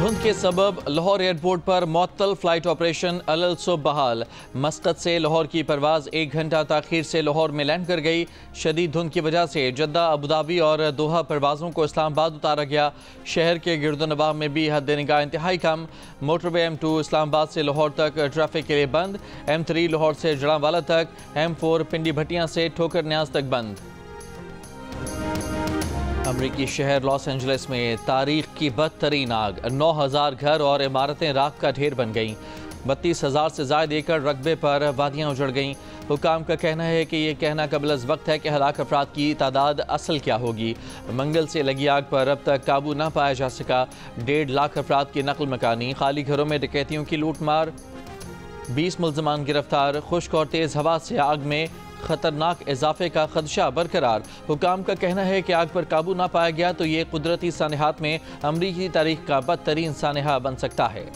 धुंध के सबब लाहौर एयरपोर्ट पर मुअत्तल फ्लाइट ऑपरेशन अलल सुबह बहाल। मस्कत से लाहौर की परवाज 1 घंटा ताखीर से लाहौर में लैंड कर गई। शदीद धुंध की वजह से जद्दा, अबूधाबी और दोहा परवाज़ों को इस्लामाबाद उतारा गया। शहर के गिरदोनवाह में भी हद निगाह इंतहाई कम। मोटरवे M2 इस्लामाबाद से लाहौर तक ट्रैफिक के लिए बंद। M3 लाहौर से जड़ांवाला तक, M4 पिंडी भटियां से ठोकर न्याज तक बंद। अमरीकी शहर लॉस एंजलिस में तारीख की बदतरीन आग, 9000 घर और इमारतें राख का ढेर बन गईं। 32,000 से ज़ायद एकड़ रकबे पर वादियाँ उजड़ गईं। हुकाम का कहना है कि ये कहना कबल अज़ वक्त है कि हलाक अफराद की तादाद असल क्या होगी। मंगल से लगी आग पर अब तक काबू न पाया जा सका। 1.5 लाख अफराद की नकल मकानी, खाली घरों में डकैतियों की लूट मार, 20 मुल्ज़मान गिरफ्तार। खुश्क और तेज़ हवा से आग में खतरनाक इजाफे का खदशा बरकरार। हुकाम का कहना है कि आग पर काबू ना पाया गया तो ये कुदरती सानहात में अमरीकी तारीख का बदतरीन सानहा बन सकता है।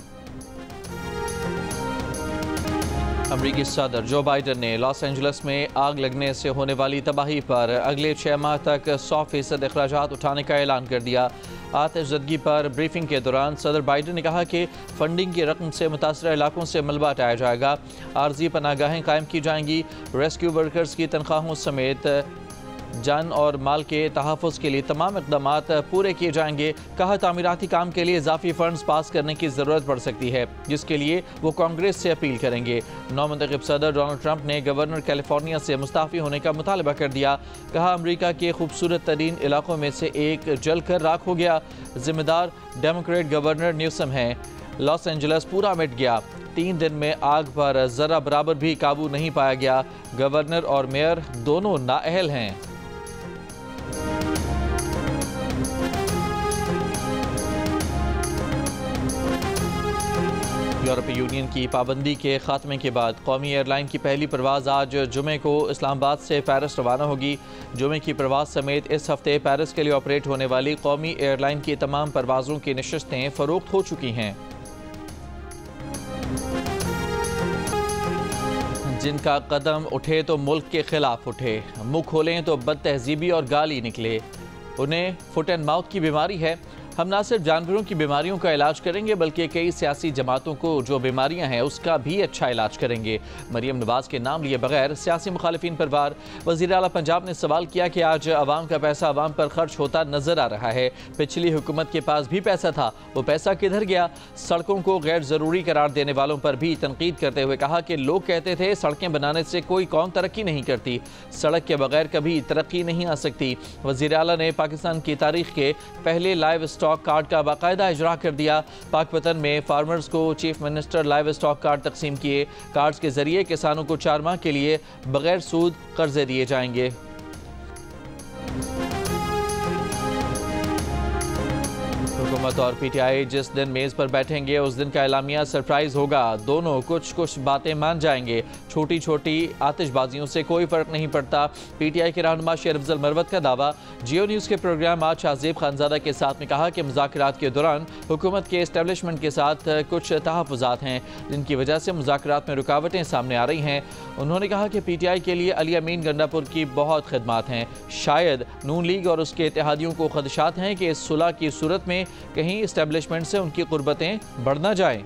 अमरीकी सदर जो बाइडन ने लॉस एंजलिस में आग लगने से होने वाली तबाही पर अगले 6 माह तक 100% अखराजात उठाने का ऐलान कर दिया। आतिशज़दगी पर ब्रीफिंग के दौरान सदर बाइडन ने कहा कि फंडिंग की रकम से मुतासरा इलाकों से मलबा हटाया जाएगा, आर्जी पनागाहें कायम की जाएंगी, रेस्क्यू वर्कर्स की तनख्वाहों समेत जान और माल के तहफ़्फ़ुज़ के लिए तमाम इक़दामात पूरे किए जाएंगे। कहा तामीराती काम के लिए इजाफी फ़ंड्स पास करने की ज़रूरत पड़ सकती है, जिसके लिए वो कांग्रेस से अपील करेंगे। नौमंतखब सदर डोनाल्ड ट्रंप ने गवर्नर कैलिफोर्निया से मुस्ताफ़ी होने का मुतालबा कर दिया। कहा अमरीका के खूबसूरत तरीन इलाकों में से एक जल कर राख हो गया। ज़िम्मेदार डेमोक्रेट गवर्नर न्यूसम हैं। लॉस एंजलिस पूरा मिट गया। 3 दिन में आग पर ज़रा बराबर भी काबू नहीं पाया गया। गवर्नर और मेयर दोनों नाअहल हैं। यूरोपीय यूनियन की पाबंदी के खात्मे के बाद कौमी एयरलाइन की पहली परवाज़ आज जुमे को इस्लामाबाद से पेरिस रवाना होगी। जुमे की परवाज़ समेत इस हफ्ते पेरिस के लिए ऑपरेट होने वाली कौमी एयरलाइन की तमाम परवाज़ों की नशस्तें फ़रोख्त हो चुकी हैं। जिनका कदम उठे तो मुल्क के खिलाफ उठे, मुँह खोलें तो बदतहजीबी और गाली निकले, उन्हें फुट एंड माउथ की बीमारी है। हम न सिर्फ जानवरों की बीमारियों का इलाज करेंगे बल्कि कई सियासी जमातों को जो बीमारियां हैं उसका भी अच्छा इलाज करेंगे। मरियम नवाज के नाम लिए बगैर सियासी मुखालिफिन पर वार। वज़ीर आला पंजाब ने सवाल किया कि आज अवाम का पैसा अवाम पर खर्च होता नजर आ रहा है। पिछली हुकूमत के पास भी पैसा था, वो पैसा किधर गया? सड़कों को गैर ज़रूरी करार देने वालों पर भी तनकीद करते हुए कहा कि लोग कहते थे सड़कें बनाने से कोई कौम तरक्की नहीं करती, सड़क के बगैर कभी तरक्की नहीं आ सकती। वज़ीर आला ने पाकिस्तान की तारीख के पहले लाइव स्टॉक कार्ड का बाकायदा इजरा कर दिया। पाकपतन में फार्मर्स को chief minister live stock card तकसीम किए। कार्ड्स के जरिए किसानों को 4 माह के लिए बगैर सूद कर्जे दिए जाएंगे। हुकूमत और PTI जिस दिन मेज़ पर बैठेंगे उस दिन का एलामिया सरप्राइज होगा। दोनों कुछ बातें मान जाएंगे। छोटी छोटी आतिशबाजियों से कोई फ़र्क नहीं पड़ता। PTI के रहनुमा शेर अफजल मरवत का दावा। जियो न्यूज़ के प्रोग्राम आज शाहजेब खानजादा के साथ में कहा कि मुज़ाकरात के दौरान हुकूमत के इस्टेब्लिशमेंट के साथ कुछ तहफ़्फ़ुज़ात हैं जिनकी वजह से मुज़ाकरात में रुकावटें सामने आ रही हैं। उन्होंने कहा कि PTI के लिए अली अमीन गंडापुर की बहुत खिदमात हैं। शायद नून लीग और उसके इत्तेहादियों को खदशात हैं कि इस सुलह की सूरत में कहीं इस्टेब्लिशमेंट से उनकी कुर्बतें बढ़ ना जाएं।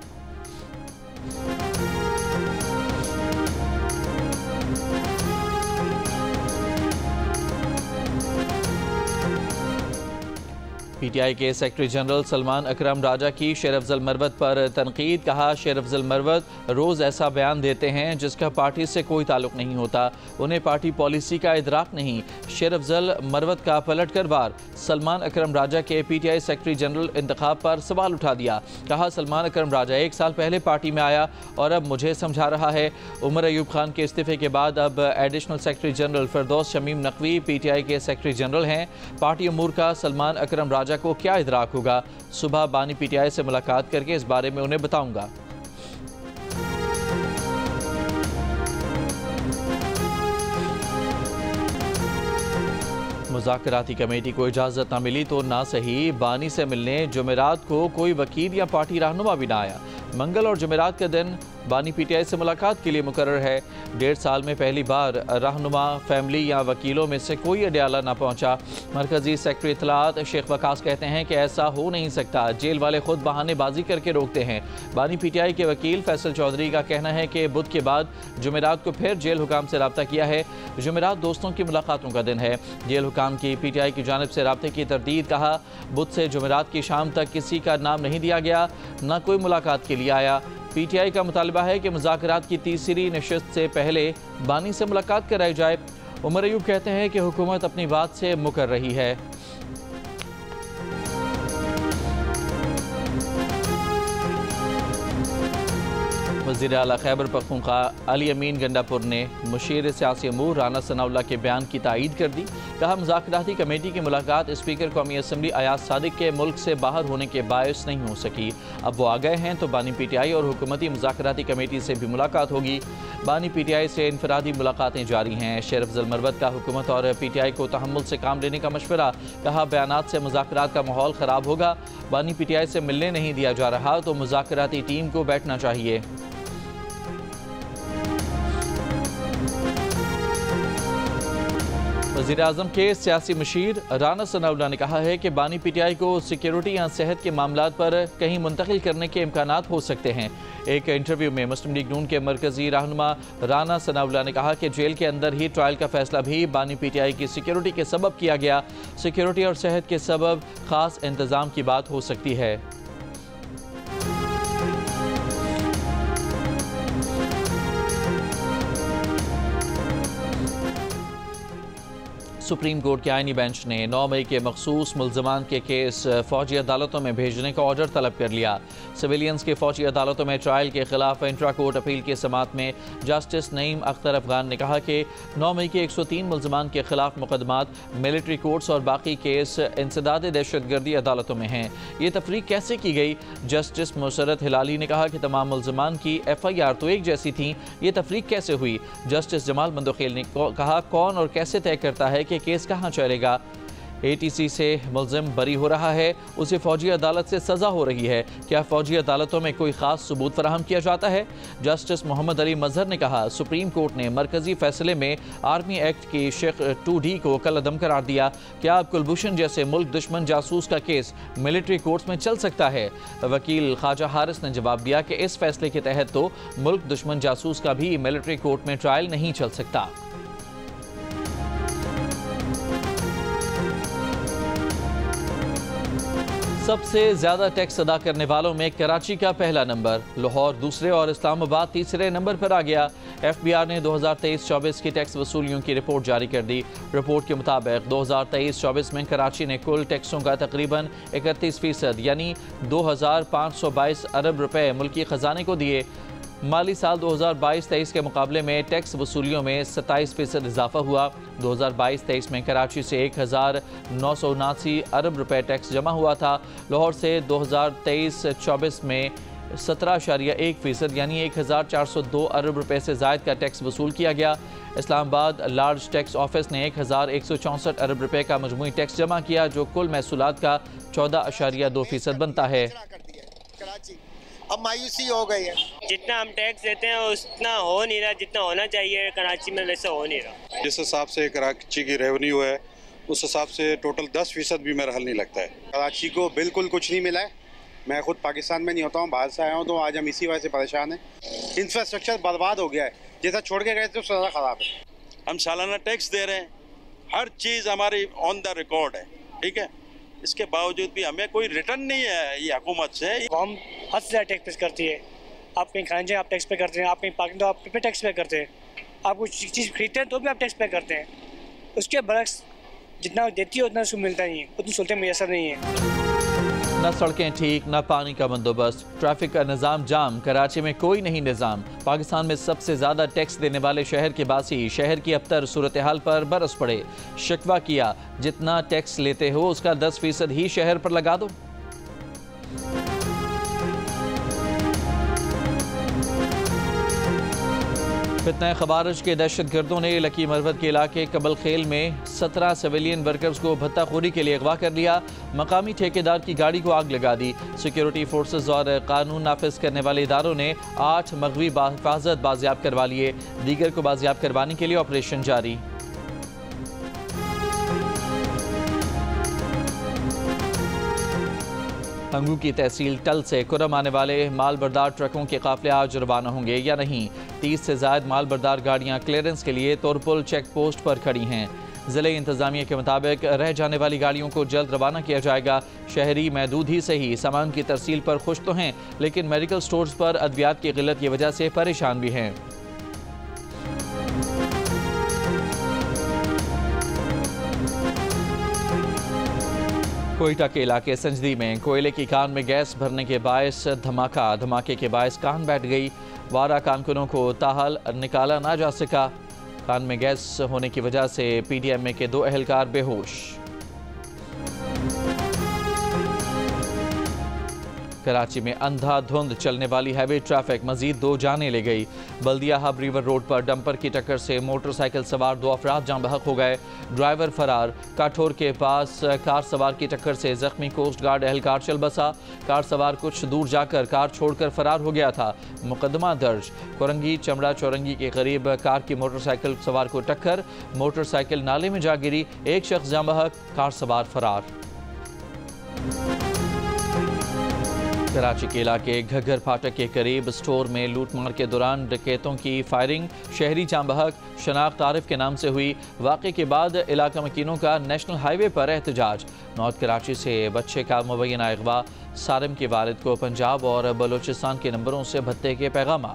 PTI के सेक्रेटरी जनरल सलमान अकरम राजा की शेर अफजल मरवत पर तनकीद। कहा शेर अफजल मरवत रोज़ ऐसा बयान देते हैं जिसका पार्टी से कोई ताल्लुक़ नहीं होता, उन्हें पार्टी पॉलिसी का इदराक नहीं। शेर अफजल मरवत का पलट कर वार। सलमान अकरम राजा के PTI सेक्रेटरी जनरल इंतखाब पर सवाल उठा दिया। कहा सलमान अकरम राजा 1 साल पहले पार्टी में आया और अब मुझे समझा रहा है। उमर अयूब खान के इस्तीफे के बाद अब एडिशनल सेक्रेटरी जनरल फिरदौस शमीम नकवी PTI के सेक्रेटरी जनरल हैं। पार्टी अमूर का सलमान अकरम राजा को क्या इदराक होगा? सुबह बानी PTI से मुलाकात करके इस बारे में उन्हें बताऊंगा। मुज़ाकराती कमेटी को इजाज़त न मिली तो ना सही, बानी से मिलने जुमेरात को कोई वकील या पार्टी रहनुमा भी ना आया। मंगल और जुमेरात के दिन बानी PTI से मुलाकात के लिए मुकर्रर है। 1.5 साल में पहली बार रहनुमा, फैमिली या वकीलों में से कोई अडयाला न पहुंचा। मरकजी सेक्रेटरी इत्तलात शेख वकास कहते हैं कि ऐसा हो नहीं सकता, जेल वाले खुद बहानेबाजी करके रोकते हैं। बानी PTI के वकील फैसल चौधरी का कहना है कि बुध के बाद जुमेरात को फिर जेल हुकाम से रब्ता किया है। जुमेरात दोस्तों की मुलाकातों का दिन है। जेल हुकाम की PTI की जानिब से रब्ते की तरदीद। कहा, बुध से जुमेरात की शाम तक किसी का नाम नहीं दिया गया, न कोई मुलाकात के लिए आया। PTI का मुतालबा है कि मुज़ाकरात की तीसरी नशिस्त से पहले बानी से मुलाकात कराई जाए। उमर अयूब कहते हैं कि हुकूमत अपनी बात से मुकर रही है। वज़ीर आला खैबर पख्तूनख्वा अली अमीन गंडापुर ने मुशीर सियासी अमूर राना सनाउल्लाह के बयान की तायीद कर दी। कहा, मुज़ाकराती कमेटी की मुलाकात स्पीकर कौमी असम्बली अयाज सादिक के मुल्क से बाहर होने के बायस नहीं हो सकी। अब वो आ गए हैं तो बानी PTI और हुकूमती मुज़ाकराती कमेटी से भी मुलाकात होगी। बानी PTI से इनफरादी मुलाकातें जारी हैं। शेर अफजल मरवत का हुकूमत और PTI को तहम्मुल से काम लेने का मशवरा। कहा, बयानात से मुज़ाकरात का माहौल ख़राब होगा। बानी PTI से मिलने नहीं दिया जा रहा तो मुज़ाकराती टीम को बैठना चाहिए। वज़ीर-ए-आज़म के सियासी मशीर राना सनाउल्लाह ने कहा है कि बानी PTI को सिक्योरिटी या सेहत के मामलात पर कहीं मुंतकिल करने के इम्कानात हो सकते हैं। एक इंटरव्यू में मुस्लिम लीग नून के मरकजी रहनुमा राना सनाउल्लाह ने कहा कि जेल के अंदर ही ट्रायल का फैसला भी बानी PTI की सिक्योरिटी के सबब किया गया। सिक्योरिटी और सेहत के सबब खास इंतज़ाम की बात हो सकती है। सुप्रीम कोर्ट के आईनी बेंच ने 9 मई के मखसूस मुल्ज़मान के केस फौजी अदालतों में भेजने का ऑर्डर तलब कर लिया। सिविलियंस के फौजी अदालतों में ट्रायल के खिलाफ इंट्रा कोर्ट अपील के समात में जस्टिस नईम अख्तर अफगान ने कहा कि 9 मई के 103 मुल्ज़मान के खिलाफ मुकदमात मिलिट्री कोर्ट्स और बाकी केस इंसदाद दहशतगर्दी अदालतों में हैं। ये तफरीक कैसे की गई? जस्टिस मुसरत हिलाली ने कहा कि तमाम मुल्ज़मान की FIR तो एक जैसी थी, ये तफरीक कैसे हुई? जस्टिस जमाल मंदोखेल ने कहा, कौन और कैसे तय करता है कि केस कहां चलेगा? ATC से मुल्ज़िम बरी हो रहा है, उसे फौजी अदालत से सज़ा हो रही है। क्या फौजी अदालतों में कोई ख़ास सबूत फराहम किया जाता है? जस्टिस मोहम्मद अली मजहर ने कहा, सुप्रीम कोर्ट ने मरकजी फैसले में आर्मी एक्ट की शेख 2D को कल अदम करार दिया। क्या अब कुलभूषण जैसे मुल्क दुश्मन जासूस का केस मिलिट्री कोर्ट्स में चल सकता है? वकील ख्वाजा हारिस ने जवाब दिया कि इस फैसले के तहत तो मुल्क दुश्मन जासूस का भी मिलिट्री कोर्ट में ट्रायल नहीं चल सकता। सबसे ज्यादा टैक्स अदा करने वालों में कराची का पहला नंबर, लाहौर दूसरे और इस्लामाबाद तीसरे नंबर पर आ गया। FBR ने 2023-24 की टैक्स वसूलियों की रिपोर्ट जारी कर दी। रिपोर्ट के मुताबिक 2023-24 में कराची ने कुल टैक्सों का तकरीबन 31% यानी 2,522 अरब रुपए मुल्की खजाने को दिए। माली साल 2022-23 के मुकाबले में टैक्स वसूलियों में 27% इजाफा हुआ। 2022-23 में कराची से 1,979 अरब रुपए टैक्स जमा हुआ था। लाहौर से 2023-24 में 17.1% यानी 1,402 अरब रुपए से ज़ायद का टैक्स वसूल किया गया। इस्लामाबाद लार्ज टैक्स ऑफिस ने 1,164 अरब रुपए का मजमूई टैक्स जमा किया, जो कुल महसूलात का 14.2% बनता है। अब मायूसी हो गई है, जितना हम टैक्स देते हैं उतना हो नहीं रहा, जितना होना चाहिए कराची में वैसे हो नहीं रहा। जिस हिसाब से कराची की रेवेन्यू है उस हिसाब से टोटल 10% भी मेरा हल नहीं लगता है। कराची को बिल्कुल कुछ नहीं मिला है। मैं खुद पाकिस्तान में नहीं होता हूँ, बाहर से आया हूँ, तो आज हम इसी वजह से परेशान हैं। इंफ्रास्ट्रक्चर बर्बाद हो गया है, जैसा छोड़ के गए थे उससे ज़्यादा ख़राब है। हम सालाना टैक्स दे रहे हैं, हर चीज़ हमारी ऑन द रिकॉर्ड है, ठीक है। इसके बावजूद भी हमें कोई रिटर्न नहीं है ये हुकूमत से। कौम हद से ज़्यादा टैक्स पे करती है। आप कहीं खाने जाए आप टैक्स पे करते हैं, आप कहीं पार्किंग तो आप पे टैक्स पे करते हैं, आप कुछ चीज़ खरीदते हैं तो भी आप टैक्स पे करते हैं। उसके बरक्स जितना देती है उतना उसको मिलता नहीं है, उतनी सहूलतें मैसर नहीं है। न सड़कें ठीक, न पानी का बंदोबस्त, ट्रैफिक का निज़ाम जाम, कराची में कोई नहीं निज़ाम। पाकिस्तान में सबसे ज़्यादा टैक्स देने वाले शहर के बासी शहर की अबतर सूरत हाल पर बरस पड़े। शिकवा किया, जितना टैक्स लेते हो उसका 10% ही शहर पर लगा दो। फितना खबारिश के दहशत गर्दों ने लकी मरवत के इलाके कबल खेल में 17 सिविलियन वर्कर्स को भत्ताखोरी के लिए अगवा कर लिया। मकामी ठेकेदार की गाड़ी को आग लगा दी। सिक्योरिटी फोर्सेज और कानून नाफिज करने वाले इदारों ने 8 मगवी हिफाजत बाजियाब करवा लिए। दीगर को बाजियाब करवाने के लिए ऑपरेशन जारी। हंगू की तहसील टल से कुरम आने वाले माल बरदार ट्रकों के काफिले आज रवाना होंगे या नहीं। 30 से ज़ायद माल बरदार गाड़ियाँ क्लियरेंस के लिए तोरपुल चेक पोस्ट पर खड़ी हैं। ज़िले इंतज़ामिया के मुताबिक रह जाने वाली गाड़ियों को जल्द रवाना किया जाएगा। शहरी महदूद ही सही सामान की तरसील पर खुश तो हैं, लेकिन मेडिकल स्टोर्स पर अद्वियात की किल्लत की वजह से परेशान भी हैं। कोयटा के इलाके संजदी में कोयले की कान में गैस भरने के बायस धमाके के बायस कान बैठ गई। 12 कारकुनों को ताहाल निकाला ना जा सका। कान में गैस होने की वजह से पीडीएमए के 2 अहलकार बेहोश। कराची में अंधाधुंध चलने वाली हैवी ट्रैफिक मजीद 2 जानें ले गई। बल्दिया हब रिवर रोड पर डंपर की टक्कर से मोटरसाइकिल सवार 2 अफराद जान बहक हो गए। ड्राइवर फरार। काठोर के पास कार सवार की टक्कर से जख्मी कोस्ट गार्ड एहलकार चल बसा। कार सवार कुछ दूर जाकर कार छोड़कर फरार हो गया था। मुकदमा दर्ज। कोरंगी चमड़ा चौरंगी के करीब कार की मोटरसाइकिल सवार को टक्कर। मोटरसाइकिल नाले में जा गिरी। एक शख्स जान बहक, कार सवार फरार। कराची के इलाके घग्गर फाटक के करीब स्टोर में लूटमार के दौरान डकैतों की फायरिंग। शहरी जान बहक। शनाख्त आरिफ के नाम से हुई। वाक़े के बाद इलाका मकीनों का नेशनल हाईवे पर एहतजाज। नॉर्थ कराची से बच्चे का मुबैना अगवा। सारिम के वालिद को पंजाब और बलोचिस्तान के नंबरों से भत्ते के पैगाम।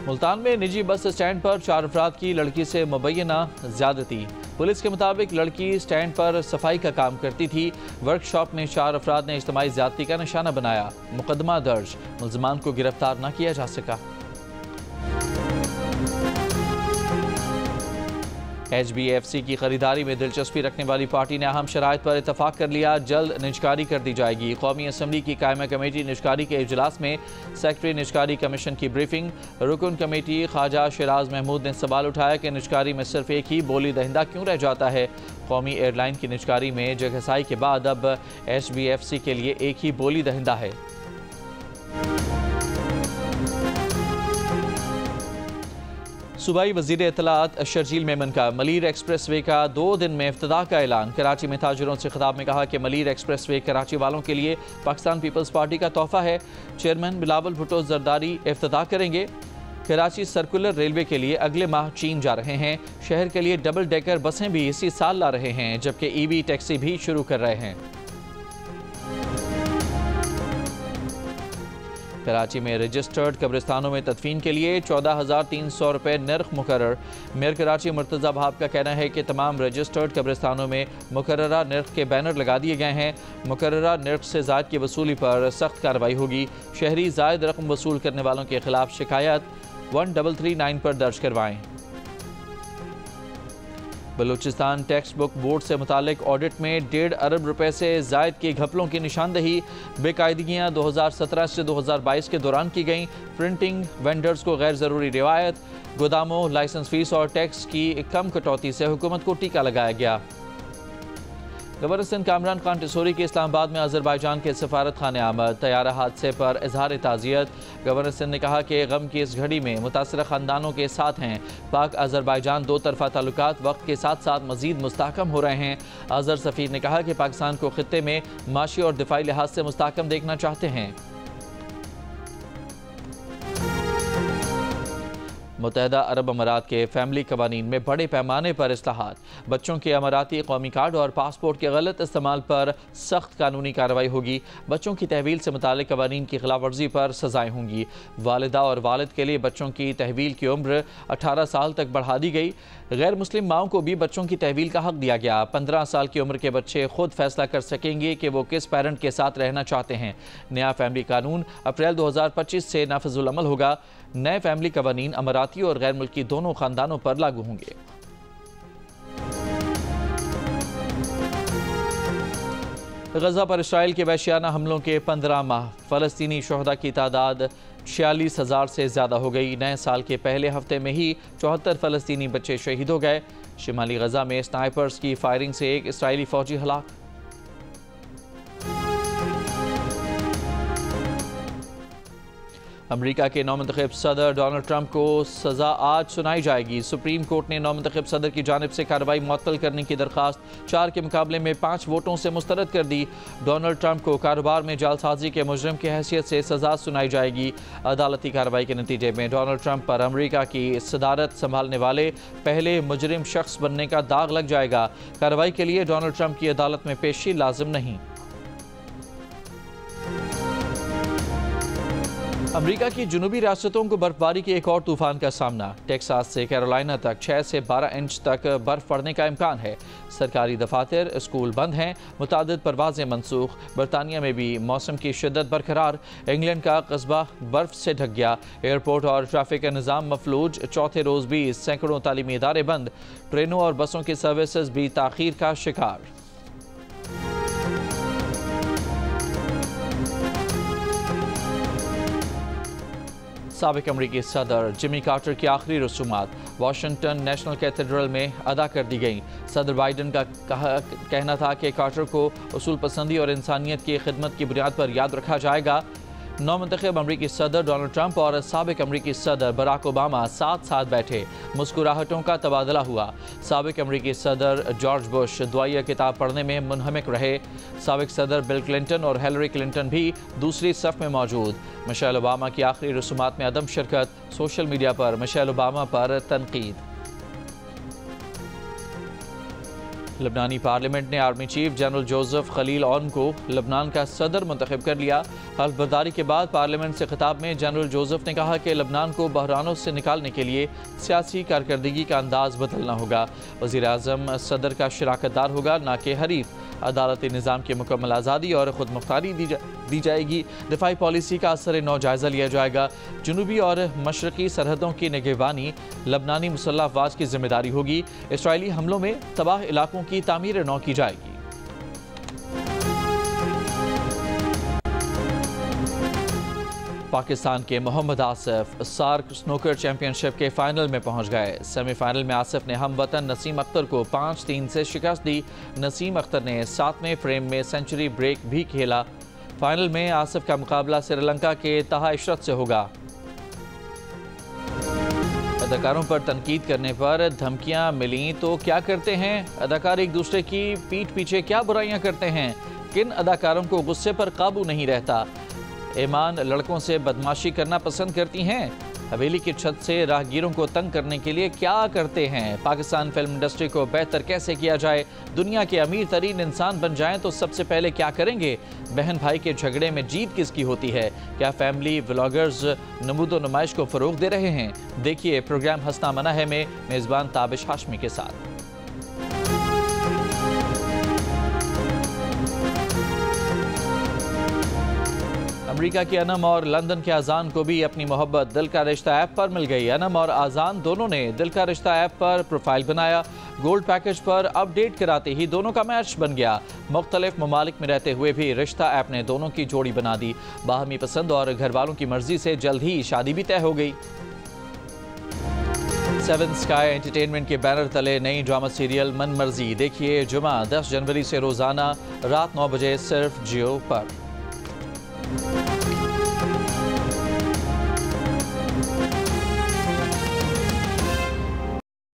मुल्तान में निजी बस स्टैंड पर 4 अफराद की लड़की से मुबैना ज़्यादती। पुलिस के मुताबिक लड़की स्टैंड पर सफाई का काम करती थी। वर्कशॉप में 4 अफराद ने इज्तिमाई ज़्यादती का निशाना बनाया। मुकदमा दर्ज। मुल्ज़िमान को गिरफ्तार न किया जा सका। HBFC की खरीदारी में दिलचस्पी रखने वाली पार्टी ने अहम शराइत पर इतफाक कर लिया। जल्द निजकारी कर दी जाएगी। कौमी असम्बली की कायमा कमेटी निजकारी के इजलास में सेक्रेटरी निजकारी कमीशन की ब्रीफिंग। रुकन कमेटी ख्वाजा शिराज महमूद ने सवाल उठाया कि निजकारी में सिर्फ एक ही बोली दहिंदा क्यों रह जाता है। कौमी एयरलाइन की निजकारी में जगहसाई के बाद अब HBFC के लिए एक ही बोली दहिंदा है। सूबाई वज़ीर इत्तलात शर्जील मेमन का मलीर एक्सप्रेस वे का 2 दिन में इफ्तिताह का ऐलान। कराची में ताजिरों से खिताब में कहा कि मलीर एक्सप्रेस वे कराची वालों के लिए पाकिस्तान पीपल्स पार्टी का तोहफा है। चेयरमैन बिलावल भुट्टो जरदारी इफ्तिताह करेंगे। कराची सर्कुलर रेलवे के लिए अगले माह चीन जा रहे हैं। शहर के लिए डबल डेकर बसें भी इसी साल ला रहे हैं, जबकि EV टैक्सी भी शुरू कर रहे हैं। कराची में रजिस्टर्ड कब्रिस्तानों में तदफीन के लिए 14,300 रुपये नर्ख मुकर्रर। मेयर कराची मुर्तज़ा भाब का कहना है कि तमाम रजिस्टर्ड कब्रिस्तानों में मुकर्ररा नर्ख के बैनर लगा दिए गए हैं। मुकर्ररा नर्ख से ज़ायद की वसूली पर सख्त कार्रवाई होगी। शहरी ज़ायद रकम वसूल करने वालों के खिलाफ शिकायत 1339 पर दर्ज करवाएं। बलूचिस्तान टेक्स्ट बुक बोर्ड से मुतालिक ऑडिट में 1.5 अरब रुपए से ज़ायद की घपलों की निशानदही। बेकायदगियाँ 2017 से 2022 के दौरान की गईं। प्रिंटिंग वेंडर्स को गैर ज़रूरी रिवायत। गोदामों लाइसेंस फीस और टैक्स की कम कटौती से हुकूमत को टीका लगाया गया। गवर्नर सिंध कामरान खान टिसोरी के इस्लामाबाद में अजरबैजान के सफारत खाने आमद। तैयारा हादसे पर इजहार ताज़ियत। गवर्नर सिंध ने कहा कि गम की इस घड़ी में मुतासरा ख़ानदानों के साथ हैं। पाक अजरबैजान 2 तरफ़ा ताल्लुकात वक्त के साथ साथ मज़ीद मुस्तहकम हो रहे हैं। अजहर सफ़ीर ने कहा कि पाकिस्तान को खित्ते में माशी और दिफाई लिहाज से मुस्तहकम देखना चाहते हैं। मुत्तहदा अरब अमारात के फैमिली कवानीन में बड़े पैमाने पर इस्लाहात। बच्चों के अमाराती कौमी कार्ड और पासपोर्ट के गलत इस्तेमाल पर सख्त कानूनी कार्रवाई होगी। बच्चों की तहवील से मुतालिक कवानीन की खिलाफ वर्जी पर सजाएँ होंगी। वालिदा और वालिद के लिए बच्चों की तहवील की उम्र 18 साल तक बढ़ा दी गई। गैर मुस्लिम माओं को भी बच्चों की तहवील का हक दिया गया। 15 साल की उम्र के बच्चे खुद फैसला कर सकेंगे कि वो किस पेरेंट के साथ रहना चाहते हैं। नया फैमिली कानून अप्रैल 2025 से नाफिजुल अमल होगा। नए फैमिली कवानीन अमाराती और गैर मुल्की दोनों खानदानों पर लागू होंगे। गजा पर इसराइल के वहशियाना हमलों के 15 माह, फ़लस्तीनी शहदा की तादाद 46,000 से ज़्यादा हो गई। नए साल के पहले हफ्ते में ही 74 फ़लस्तीनी बच्चे शहीद हो गए। शिमाली गजा में स्नाइपर्स की फायरिंग से एक इसराइली फौजी हलाक। अमेरिका के नौमुंतखब सदर डोनाल्ड ट्रंप को सज़ा आज सुनाई जाएगी। सुप्रीम कोर्ट ने नौमुंतखब सदर की जानिब से कार्रवाई मुअत्तल करने की दरख्वास्त 4 के मुकाबले में 5 वोटों से मुस्तरद कर दी। डोनाल्ड ट्रंप को कारोबार में जालसाजी के मुजरिम की हैसियत से सज़ा सुनाई जाएगी। अदालती कार्रवाई के नतीजे में डोनाल्ड ट्रंप पर अमेरिका की सदारत संभालने वाले पहले मुजरिम शख्स बनने का दाग लग जाएगा। कार्रवाई के लिए डोनाल्ड ट्रंप की अदालत में पेशी लाजिम नहीं। अमेरिका की जुनूबी रियासतों को बर्फबारी के एक और तूफान का सामना। टेक्सास से कैरोलिना तक 6 से 12 इंच तक बर्फ पड़ने का इम्कान है। सरकारी दफातर, स्कूल बंद हैं, मुतादिद परवाजें मनसूख। बरतानिया में भी मौसम की शिद्दत बरकरार। इंग्लैंड का कस्बा बर्फ से ढक गया। एयरपोर्ट और ट्रैफिक का निज़ाम मफलूज। चौथे रोज़ भी सैकड़ों तालीमी इदारे बंद। ट्रेनों और बसों की सर्विसेज भी ताख़ीर का शिकार। साबिक अमरीकी सदर जिमी कार्टर की आखिरी रसूमात वाशिंगटन नेशनल कैथेड्रल में अदा कर दी गई। सदर बाइडन का कहना था कि कार्टर को उसूल पसंदी और इंसानियत की खिदमत की बुनियाद पर याद रखा जाएगा। नौमुंतखब अमरीकी सदर डोनाल्ड ट्रंप और साबिक अमरीकी सदर बराक ओबामा साथ साथ बैठे। मुस्कुराहटों का तबादला हुआ। साबिक अमरीकी सदर जॉर्ज बुश दुआया किताब पढ़ने में मुनहमिक रहे। साबिक सदर बिल क्लिंटन और हिलरी क्लिंटन भी दूसरी सफ में मौजूद। मिशेल ओबामा की आखिरी रसूमात में अदम शिरकत। सोशल मीडिया पर मिशेल ओबामा पर तनकीद। लबनानी पार्लियामेंट ने army chief general Joseph Khalil Aoun को लबनान का सदर मुंतखब कर लिया। हल्फ बर्दारी के बाद पार्लियामेंट से खिताब में जनरल जोसेफ ने कहा कि लबनान को बहरानों से निकालने के लिए सियासी कारकर्दगी का अंदाज बदलना होगा। वज़ीर आज़म सदर का शराकतदार होगा, ना कि हरीफ। अदालती निज़ाम की मुकम्मल आज़ादी और ख़ुद मुख्तारी दी जाएगी। दिफाई पॉलिसी का असर नौ जायज़ा लिया जाएगा। जनूबी और मशरक़ी सरहदों की निगहबानी लबनानी मुसल्लह अफ़वाज की जिम्मेदारी होगी। इसराइली हमलों में तबाह इलाकों की तामीर नौ की जाएगी। पाकिस्तान के Mohammad Asif SAARC snooker championship के फाइनल में पहुंच गए। सेमीफाइनल में आसिफ ने हम वतन नसीम अख्तर को 5-3 से शिकस्त दी। नसीम अख्तर ने 7वें फ्रेम में सेंचुरी ब्रेक भी खेला। फाइनल में आसिफ का मुकाबला श्रीलंका के ताहा इशरत से होगा। अदाकारों पर तनकीद करने पर धमकियां मिली तो क्या करते हैं? अदाकार एक दूसरे की पीठ पीछे क्या बुराइयां करते हैं? किन अदाकारों को गुस्से पर काबू नहीं रहता? ईमान लड़कों से बदमाशी करना पसंद करती हैं? हवेली की छत से राहगीरों को तंग करने के लिए क्या करते हैं? पाकिस्तान फिल्म इंडस्ट्री को बेहतर कैसे किया जाए? दुनिया के अमीर तरीन इंसान बन जाएं तो सबसे पहले क्या करेंगे? बहन भाई के झगड़े में जीत किसकी होती है? क्या फैमिली व्लॉगर्स नमूदो नुमाइश को फ़रोग दे रहे हैं? देखिए प्रोग्राम हंसना मना है में मेज़बान ताबिश हाशमी के साथ। अमेरिका की अनम और लंदन के आज़ान को भी अपनी मोहब्बत दिल का रिश्ता ऐप पर मिल गई। अनम और आज़ान दोनों ने दिल का रिश्ता ऐप पर प्रोफाइल बनाया। गोल्ड पैकेज पर अपडेट कराते ही दोनों का मैच बन गया। मुख्तलिफ ममालिक में रहते हुए भी रिश्ता ऐप ने दोनों की जोड़ी बना दी। बाहमी पसंद और घर वालों की मर्जी से जल्द ही शादी भी तय हो गई। 7 स्काई एंटरटेनमेंट के बैनर तले नई ड्रामा सीरियल मन मर्जी देखिए जुमा 10 जनवरी से रोजाना रात 9 बजे सिर्फ जियो पर।